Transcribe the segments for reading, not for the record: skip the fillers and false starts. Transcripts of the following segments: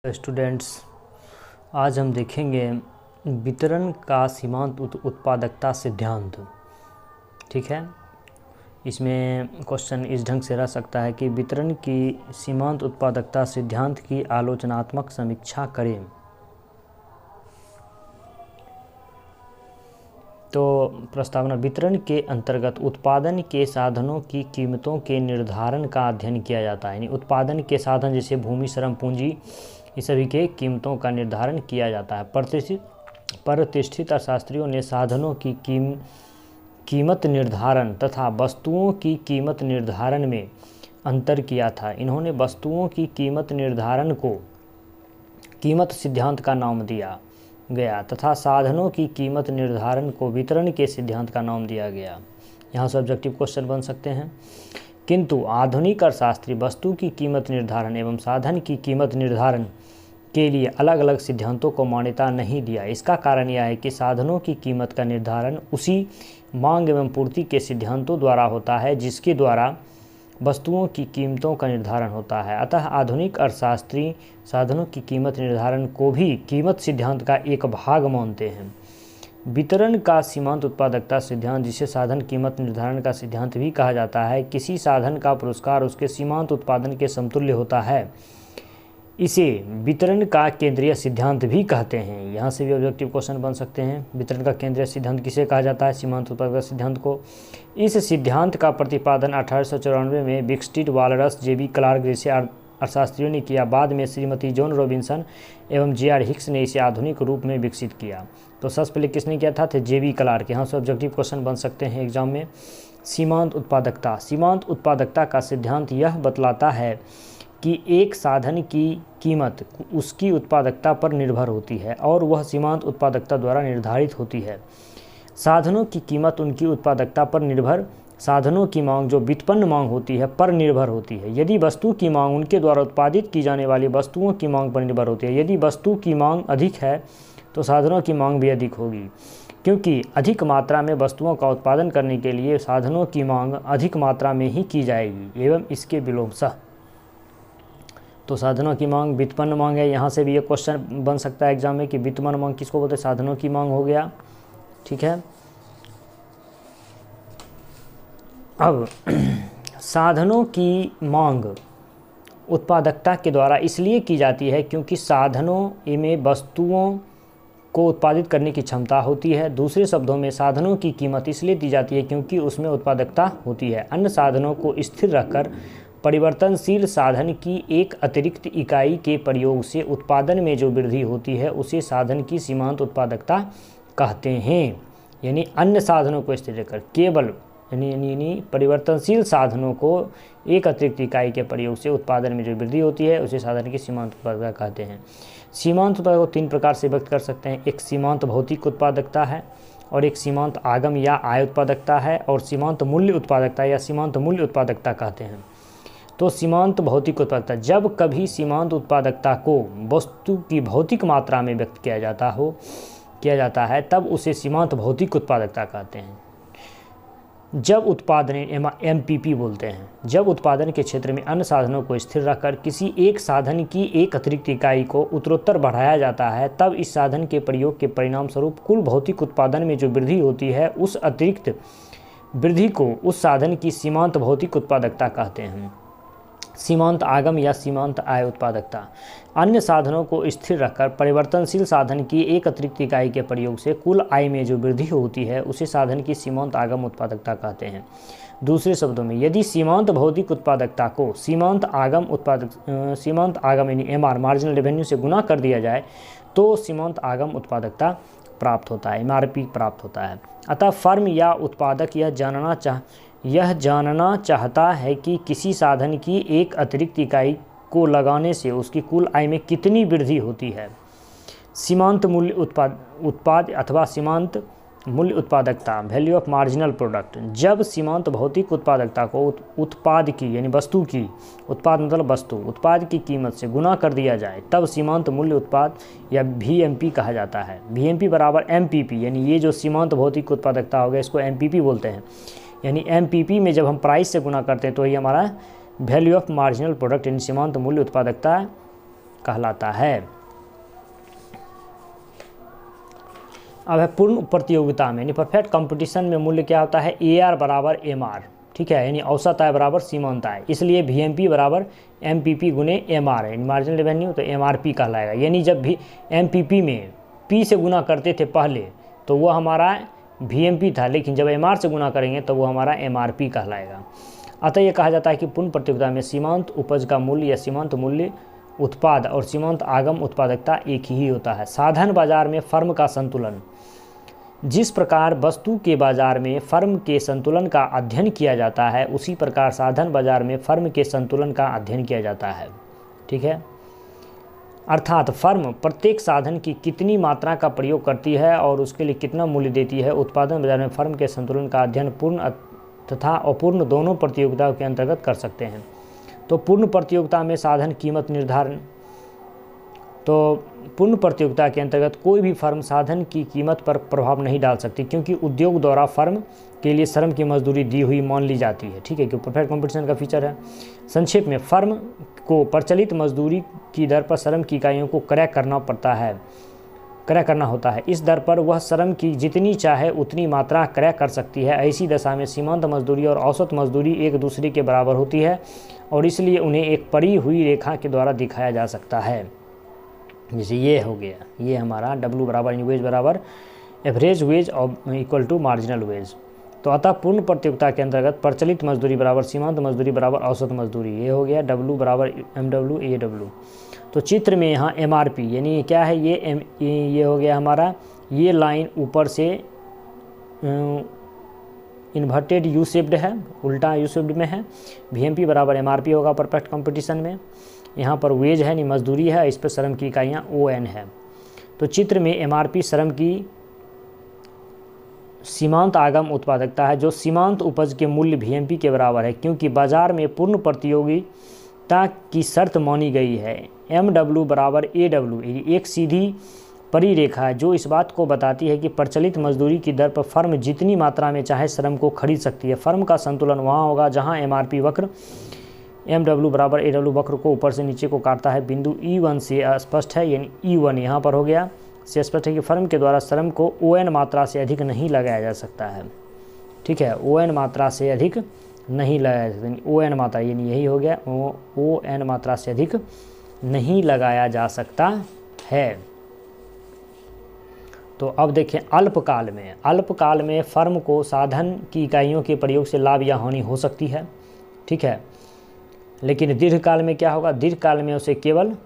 Students, आज हम देखेंगे वितरण का सीमांत उत्पादकता सिद्धांत। ठीक है, इसमें क्वेश्चन इस ढंग से रह सकता है कि वितरण की सीमांत उत्पादकता सिद्धांत की आलोचनात्मक समीक्षा करें। तो प्रस्तावना, वितरण के अंतर्गत उत्पादन के साधनों की कीमतों के निर्धारण का अध्ययन किया जाता है। यानी उत्पादन के साधन जैसे भूमि, श्रम, पूंजी, इस सभी के कीमतों का निर्धारण किया जाता है। प्रतिष्ठित अर्थशास्त्रियों ने साधनों की कीमत निर्धारण तथा वस्तुओं की कीमत निर्धारण में अंतर किया था। इन्होंने वस्तुओं की कीमत निर्धारण को कीमत सिद्धांत का नाम दिया गया तथा साधनों की कीमत निर्धारण को वितरण के सिद्धांत का नाम दिया गया। यहाँ से ऑब्जेक्टिव क्वेश्चन बन सकते हैं। किंतु आधुनिक अर्थशास्त्री वस्तु की कीमत निर्धारण एवं साधन की कीमत निर्धारण के लिए अलग अलग सिद्धांतों को मान्यता नहीं दिया। इसका कारण यह है कि साधनों की कीमत का निर्धारण उसी मांग एवं पूर्ति के सिद्धांतों द्वारा होता है जिसके द्वारा वस्तुओं की कीमतों का निर्धारण होता है। अतः आधुनिक अर्थशास्त्री साधनों की कीमत निर्धारण को भी कीमत सिद्धांत का एक भाग मानते हैं। वितरण का सीमांत उत्पादकता सिद्धांत, जिसे साधन कीमत निर्धारण का सिद्धांत भी कहा जाता है, किसी साधन का पुरस्कार उसके सीमांत उत्पादन के समतुल्य होता है। इसे वितरण का केंद्रीय सिद्धांत भी कहते हैं। यहाँ से भी ऑब्जेक्टिव क्वेश्चन बन सकते हैं। वितरण का केंद्रीय सिद्धांत किसे कहा जाता है? सीमांत उत्पादकता सिद्धांत को। इस सिद्धांत का प्रतिपादन 1894 में विक्सटिड, वालरस, जेबी क्लार्क जैसे अर्थशास्त्रियों ने किया। बाद में श्रीमती जॉन रॉबिन्सन एवं जे.आर. हिक्स ने इसे आधुनिक रूप में विकसित किया। तो सबसे पहले किसने किया था? जेबी क्लार्क। यहाँ से ऑब्जेक्टिव क्वेश्चन बन सकते हैं एग्जाम में। सीमांत उत्पादकता। सीमांत उत्पादकता का सिद्धांत यह बतलाता है कि एक साधन की कीमत उसकी उत्पादकता पर निर्भर होती है और वह सीमांत उत्पादकता द्वारा निर्धारित होती है। साधनों की कीमत उनकी उत्पादकता पर निर्भर साधनों की मांग जो व्युत्पन्न मांग होती है पर निर्भर होती है। यदि वस्तु की मांग उनके द्वारा उत्पादित की जाने वाली वस्तुओं की मांग पर निर्भर होती है। यदि वस्तु की मांग अधिक है तो साधनों की मांग भी अधिक होगी, क्योंकि अधिक मात्रा में वस्तुओं का उत्पादन करने के लिए साधनों की मांग अधिक मात्रा में ही की जाएगी एवं इसके विलोमतः। तो साधनों की मांग व्युत्पन्न मांग है। यहाँ से भी ये क्वेश्चन बन सकता है एग्जाम में कि व्युत्पन्न मांग किसको बोलते हैं? साधनों की मांग हो गया। ठीक है, अब साधनों की मांग उत्पादकता के द्वारा इसलिए की जाती है क्योंकि साधनों में वस्तुओं को उत्पादित करने की क्षमता होती है। दूसरे शब्दों में साधनों की कीमत इसलिए दी जाती है क्योंकि उसमें उत्पादकता होती है। अन्य साधनों को स्थिर रखकर परिवर्तनशील साधन की एक अतिरिक्त इकाई के प्रयोग से उत्पादन में जो वृद्धि होती है उसे साधन की सीमांत उत्पादकता कहते हैं। यानी अन्य साधनों को स्थिर रखकर केवल यानी परिवर्तनशील साधनों को एक अतिरिक्त इकाई के प्रयोग से उत्पादन में जो वृद्धि होती है उसे साधन की सीमांत उत्पादकता कहते हैं। सीमांत उत्पादकता को तीन प्रकार से व्यक्त कर सकते हैं। एक सीमांत भौतिक उत्पादकता है और एक सीमांत आगम या आय उत्पादकता है और सीमांत मूल्य उत्पादकता या सीमांत मूल्य उत्पादकता कहते हैं। तो सीमांत भौतिक उत्पादकता, जब कभी सीमांत उत्पादकता को वस्तु की भौतिक मात्रा में व्यक्त किया जाता है तब उसे सीमांत भौतिक उत्पादकता कहते हैं। जब उत्पादन MPP बोलते हैं, जब उत्पादन के क्षेत्र में अन्य साधनों को स्थिर रखकर किसी एक साधन की एक अतिरिक्त इकाई को उत्तरोत्तर बढ़ाया जाता है तब इस साधन के प्रयोग के परिणाम स्वरूप कुल भौतिक उत्पादन में जो वृद्धि होती है उस अतिरिक्त वृद्धि को उस साधन की सीमांत भौतिक उत्पादकता कहते हैं। सीमांत आगम या सीमांत आय उत्पादकता, अन्य साधनों को स्थिर रखकर परिवर्तनशील साधन की एक अतिरिक्त इकाई के प्रयोग से कुल आय में जो वृद्धि होती है उसे साधन की सीमांत आगम उत्पादकता कहते हैं। दूसरे शब्दों में, यदि सीमांत भौतिक उत्पादकता को सीमांत आगम यानी MR मार्जिनल रेवेन्यू से गुना कर दिया जाए तो सीमांत आगम उत्पादकता प्राप्त होता है, MRP प्राप्त होता है। अतः फर्म या उत्पादक यह जानना चाहता है कि किसी साधन की एक अतिरिक्त इकाई को लगाने से उसकी कुल आय में कितनी वृद्धि होती है। सीमांत मूल्य उत्पाद अथवा सीमांत मूल्य उत्पादकता, वैल्यू ऑफ मार्जिनल प्रोडक्ट, जब सीमांत भौतिक उत्पादकता को उत्पाद की यानी वस्तु की, उत्पाद मतलब वस्तु, उत्पाद की कीमत से गुना कर दिया जाए तब सीमांत मूल्य उत्पाद या VMP कहा जाता है। VMP बराबर MPP, यानी ये जो सीमांत भौतिक उत्पादकता हो गया इसको MPP बोलते हैं। यानी MPP में जब हम प्राइस से गुना करते हैं तो ये हमारा वैल्यू ऑफ मार्जिनल प्रोडक्ट यानी सीमांत मूल्य उत्पादकता कहलाता है। अब है पूर्ण प्रतियोगिता में, यानी परफेक्ट कंपटीशन में मूल्य क्या होता है, AR बराबर MR, ठीक है, यानी औसत आय बराबर सीमांत आय। इसलिए VMP बराबर MPP गुने MR है, मार्जिनल रेवेन्यू, तो MRP कहलाएगा। यानी जब भी MPP में P से गुना करते थे पहले तो वो हमारा VMP था, लेकिन जब MR से गुना करेंगे तो वो हमारा MRP कहलाएगा। अतः ये कहा जाता है कि पूर्ण प्रतियोगिता में सीमांत उपज का मूल्य या सीमांत मूल्य उत्पाद और सीमांत आगम उत्पादकता एक ही होता है। साधन बाजार में फर्म का संतुलन, जिस प्रकार वस्तु के बाजार में फर्म के संतुलन का अध्ययन किया जाता है, उसी प्रकार साधन बाजार में फर्म के संतुलन का अध्ययन किया जाता है, ठीक है। अर्थात फर्म प्रत्येक साधन की कितनी मात्रा का प्रयोग करती है और उसके लिए कितना मूल्य देती है। उत्पादन बाजार में फर्म के संतुलन का अध्ययन पूर्ण तथा अपूर्ण दोनों प्रतियोगिताओं के अंतर्गत कर सकते हैं। तो पूर्ण प्रतियोगिता में साधन कीमत निर्धारण, तो पूर्ण प्रतियोगिता के अंतर्गत कोई भी फर्म साधन की कीमत पर प्रभाव नहीं डाल सकती, क्योंकि उद्योग द्वारा फर्म के लिए श्रम की मजदूरी दी हुई मान ली जाती है, ठीक है, कि परफेक्ट कंपटीशन का फीचर है। संक्षेप में, फर्म को प्रचलित मजदूरी की दर पर श्रम की इकाइयों को क्रय करना होता है। इस दर पर वह श्रम की जितनी चाहे उतनी मात्रा क्रय कर सकती है। ऐसी दशा में सीमांत मजदूरी और औसत मजदूरी एक दूसरे के बराबर होती है और इसलिए उन्हें एक पड़ी हुई रेखा के द्वारा दिखाया जा सकता है। जैसे ये हो गया, ये हमारा W बराबर वेज बराबर average wage equal to marginal wage. तो अतः पूर्ण प्रतियोगिता के अंतर्गत प्रचलित मजदूरी बराबर सीमांत मजदूरी बराबर औसत मजदूरी, ये हो गया W बराबर MW AW। तो चित्र में यहाँ MRP यानी क्या है, ये हो गया हमारा, ये लाइन ऊपर से इन्वर्टेड यू शेप्ड है, उल्टा यू शेप्ड में है। VMP बराबर MRP होगा परफेक्ट कंपटीशन में। यहाँ पर वेज है, नहीं मजदूरी है, इस पर श्रम की इकाइयाँ ON है। तो चित्र में MRP श्रम की सीमांत आगम उत्पादकता है, जो सीमांत उपज के मूल्य VMP के बराबर है, क्योंकि बाजार में पूर्ण प्रतियोगिता की शर्त मानी गई है। MW बराबर AW एक सीधी परिरेखा है जो इस बात को बताती है कि प्रचलित मजदूरी की दर पर फर्म जितनी मात्रा में चाहे श्रम को खरीद सकती है। फर्म का संतुलन वहाँ होगा जहाँ MRP वक्र MW बराबर AW वक्र को ऊपर से नीचे को काटता है। बिंदु E1 से स्पष्ट है, यानी E1 यहाँ पर हो गया, से स्पष्ट है कि फर्म के द्वारा श्रम को ON मात्रा से अधिक नहीं लगाया जा सकता है, ठीक है, ON मात्रा से अधिक नहीं लगाया जा सकता, ON मात्रा यानी यही हो गया, ON मात्रा से अधिक नहीं लगाया जा सकता है। तो अब देखें अल्पकाल में फर्म को साधन की इकाइयों के प्रयोग से लाभ या हानि हो सकती है, ठीक है, लेकिन दीर्घकाल में क्या होगा, दीर्घकाल में उसे केवल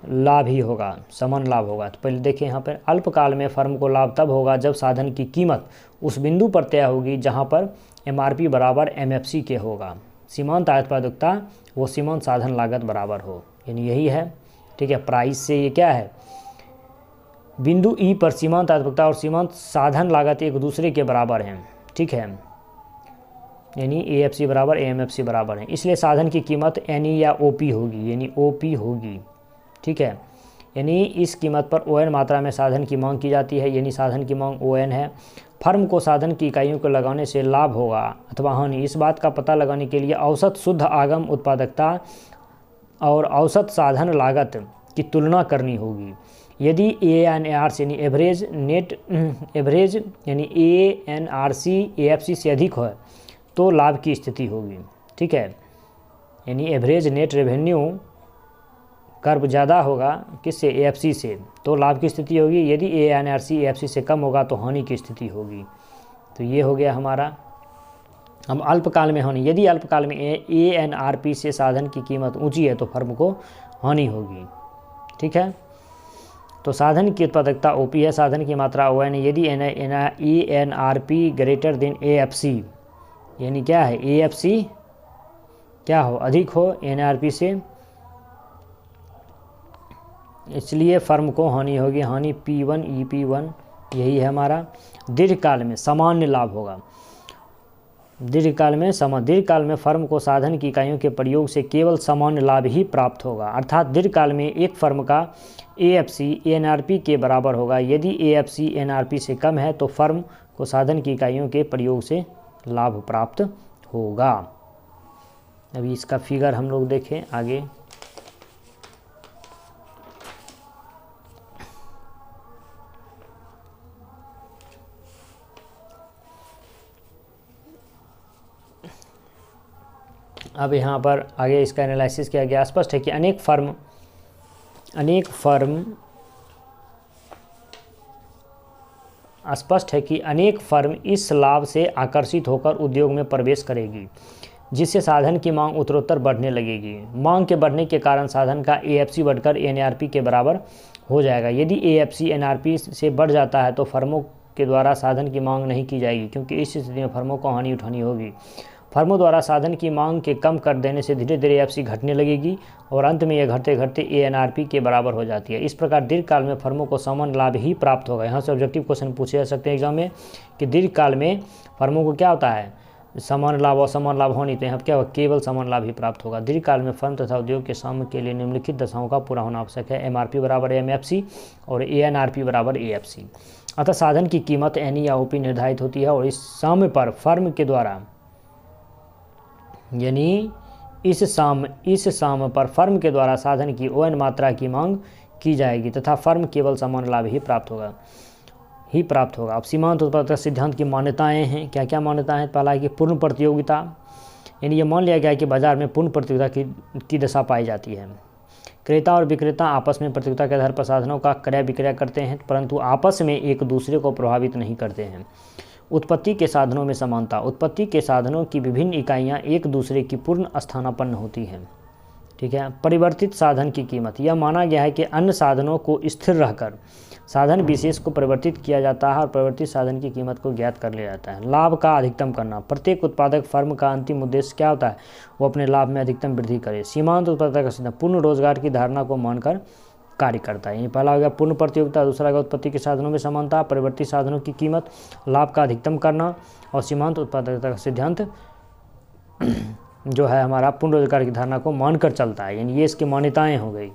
लाभ ही होगा, समान लाभ होगा। तो पहले देखिए यहाँ पर अल्पकाल में फर्म को लाभ तब होगा जब साधन की कीमत उस बिंदु पर तय होगी जहाँ पर MRP बराबर MFC के होगा। सीमांत आय उत्पादकता वो सीमांत साधन लागत बराबर हो, यानी यही है, ठीक है। प्राइस से ये क्या है, बिंदु E पर सीमांत आय उत्पादकता और सीमांत साधन लागत एक दूसरे के बराबर हैं, ठीक है, यानी AFC बराबर AMFC बराबर है। इसलिए साधन की कीमत NE या OP होगी, यानी OP होगी, ठीक है, यानी इस कीमत पर ON मात्रा में साधन की मांग की जाती है, यानी साधन की मांग ON है। फर्म को साधन की इकाइयों को लगाने से लाभ होगा अथवा हानि, इस बात का पता लगाने के लिए औसत शुद्ध आगम उत्पादकता और औसत साधन लागत की तुलना करनी होगी। यदि ANRC यानी एवरेज यानी ANRC AFC से अधिक हो तो लाभ की स्थिति होगी, ठीक है, यानी एवरेज नेट रेवेन्यू कर्व ज़्यादा होगा किससे, AFC से, तो लाभ की स्थिति होगी। यदि ANRC AFC से कम होगा तो हानि की स्थिति होगी। तो ये हो गया हमारा। हम अल्पकाल में हानि, यदि अल्पकाल में ANRP से साधन की कीमत ऊंची है तो फर्म को हानि होगी, ठीक है। तो साधन की उत्पादकता OP है, साधन की मात्रा ON है। यदि ANRP ग्रेटर देन AFC यानी क्या है, AFC क्या हो, अधिक हो NRP से, इसलिए फर्म को हानि होगी, हानि P1 EP1 यही है हमारा। दीर्घकाल में सामान्य लाभ होगा, दीर्घकाल में फर्म को साधन की इकाइयों के प्रयोग से केवल सामान्य लाभ ही प्राप्त होगा, अर्थात दीर्घकाल में एक फर्म का AFC NRP के बराबर होगा। यदि AFC NRP से कम है तो फर्म को साधन की इकाइयों के प्रयोग से लाभ प्राप्त होगा। अभी इसका फिगर हम लोग देखें आगे। अब यहाँ पर आगे इसका एनालिसिस किया गया। स्पष्ट है कि अनेक फर्म इस लाभ से आकर्षित होकर उद्योग में प्रवेश करेगी, जिससे साधन की मांग उत्तरोत्तर बढ़ने लगेगी। मांग के बढ़ने के कारण साधन का AFC बढ़कर NRP के बराबर हो जाएगा। यदि AFC NRP से बढ़ जाता है तो फर्मों के द्वारा साधन की मांग नहीं की जाएगी, क्योंकि इस स्थिति में फर्मों को हानि उठानी होगी। फर्मों द्वारा साधन की मांग के कम कर देने से धीरे धीरे AFC घटने लगेगी और अंत में यह घटते घटते ANRP के बराबर हो जाती है। इस प्रकार दीर्घकाल में फर्मों को समान लाभ ही प्राप्त होगा। यहाँ से ऑब्जेक्टिव क्वेश्चन पूछे जा सकते हैं एग्जाम में कि दीर्घकाल में फर्मों को क्या होता है, समान लाभ और समान लाभ होनी, तो यहाँ क्या होगा, केवल समान लाभ ही प्राप्त होगा। दीर्घकाल में फर्म तथा उद्योग के साम्य के लिए निम्नलिखित दशाओं का पूरा होना आवश्यक है। MRP बराबर MFC और ANRP बराबर AFC। अतः साधन की कीमत NE या OP निर्धारित होती है और इस साम्य पर फर्म के द्वारा, यानी इस साम्य पर फर्म के द्वारा साधन की ON मात्रा की मांग की जाएगी तथा फर्म केवल समान लाभ ही प्राप्त होगा। अब सीमांत उत्पादकता सिद्धांत की मान्यताएं हैं। क्या क्या मान्यताएं हैं? पहला है कि पूर्ण प्रतियोगिता, यानी ये मान लिया गया है कि बाजार में पूर्ण प्रतियोगिता की दशा पाई जाती है। क्रेता और विक्रेता आपस में प्रतियोगिता के आधार पर साधनों का क्रय विक्रय करते हैं, परंतु आपस में एक दूसरे को प्रभावित नहीं करते हैं। उत्पत्ति के साधनों में समानता, उत्पत्ति के साधनों की विभिन्न इकाइयाँ एक दूसरे की पूर्ण स्थानापन्न होती हैं। ठीक है। परिवर्तित साधन की कीमत, यह माना गया है कि अन्य साधनों को स्थिर रहकर साधन विशेष को परिवर्तित किया जाता है और परिवर्तित साधन की कीमत को ज्ञात कर लिया जाता है। लाभ का अधिकतम करना, प्रत्येक उत्पादक फर्म का अंतिम उद्देश्य क्या होता है, वो अपने लाभ में अधिकतम वृद्धि करे। सीमांत उत्पादकता का सिद्धांत पूर्ण रोजगार की धारणा को मानकर कार्य करता है। यानी पहला हो गया पूर्ण प्रतियोगिता, दूसरा हो गया उत्पत्ति के साधनों में समानता, परिवर्तित साधनों की कीमत, लाभ का अधिकतम करना, और सीमांत उत्पादकता का सिद्धांत जो है हमारा पूर्ण रोजगार की धारणा को मानकर चलता है। यानी ये इसकी मान्यताएं हो गई।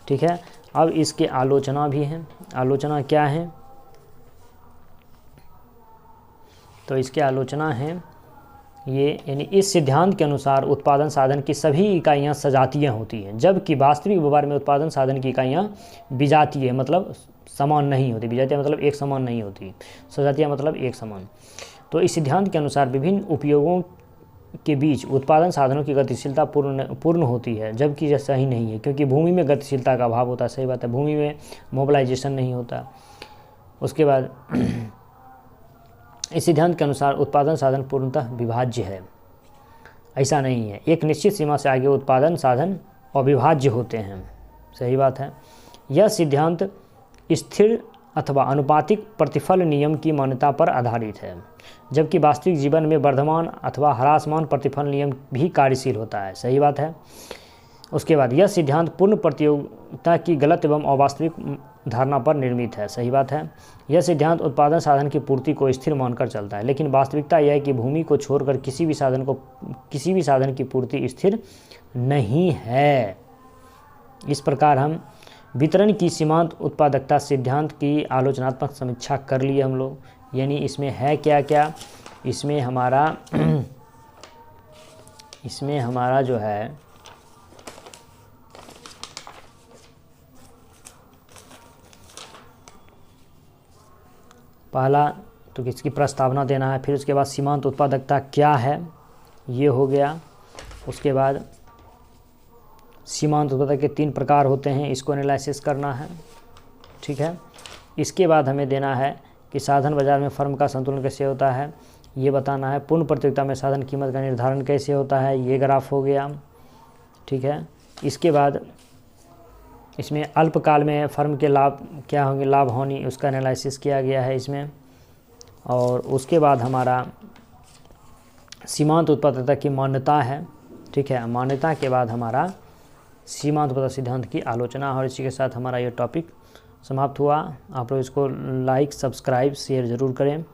ठीक है। अब इसके आलोचना भी हैं। आलोचना क्या है? तो इसके आलोचना है ये, यानी इस सिद्धांत के अनुसार उत्पादन साधन की सभी इकाइयां सजातीय होती हैं, जबकि वास्तविक व्यवहार में उत्पादन साधन की इकाइयां विजातीय मतलब समान नहीं होती। विजातीय मतलब एक समान नहीं होती, सजातीय मतलब एक समान। तो इस सिद्धांत के अनुसार विभिन्न उपयोगों के बीच उत्पादन साधनों की गतिशीलता पूर्ण होती है, जबकि यह सही नहीं है, क्योंकि भूमि में गतिशीलता का अभाव होता है। सही बात है, भूमि में मोबिलाइजेशन नहीं होता। उसके बाद इस सिद्धांत के अनुसार उत्पादन साधन पूर्णतः विभाज्य है। ऐसा नहीं है, एक निश्चित सीमा से आगे उत्पादन साधन अविभाज्य होते हैं। सही बात है। यह सिद्धांत स्थिर अथवा अनुपातिक प्रतिफल नियम की मान्यता पर आधारित है, जबकि वास्तविक जीवन में वर्धमान अथवा ह्रासमान प्रतिफल नियम भी कार्यशील होता है। सही बात है। उसके बाद यह सिद्धांत पूर्ण प्रतियोगिता की गलत एवं अवास्तविक धारणा पर निर्मित है। सही बात है। यह सिद्धांत उत्पादन साधन की पूर्ति को स्थिर मानकर चलता है, लेकिन वास्तविकता यह है कि भूमि को छोड़कर किसी भी साधन की पूर्ति स्थिर नहीं है। इस प्रकार हम वितरण की सीमांत उत्पादकता सिद्धांत की आलोचनात्मक समीक्षा कर लिए हम लोग। यानी इसमें है क्या क्या, इसमें हमारा जो है पहला तो किसकी प्रस्तावना देना है, फिर उसके बाद सीमांत उत्पादकता क्या है ये हो गया। उसके बाद सीमांत उत्पादकता के 3 प्रकार होते हैं, इसको एनालिसिस करना है। ठीक है। इसके बाद हमें देना है कि साधन बाजार में फर्म का संतुलन कैसे होता है ये बताना है। पूर्ण प्रतियोगिता में साधन कीमत का निर्धारण कैसे होता है, ये ग्राफ हो गया। ठीक है। इसके बाद इसमें अल्पकाल में फर्म के लाभ क्या होंगे, लाभ हानि, उसका एनालिसिस किया गया है इसमें। और उसके बाद हमारा सीमांत उत्पादकता की मान्यता है। ठीक है। मान्यता के बाद हमारा सीमांत उत्पादकता सिद्धांत की आलोचना, और इसी के साथ हमारा ये टॉपिक समाप्त हुआ। आप लोग इसको लाइक, सब्सक्राइब, शेयर ज़रूर करें।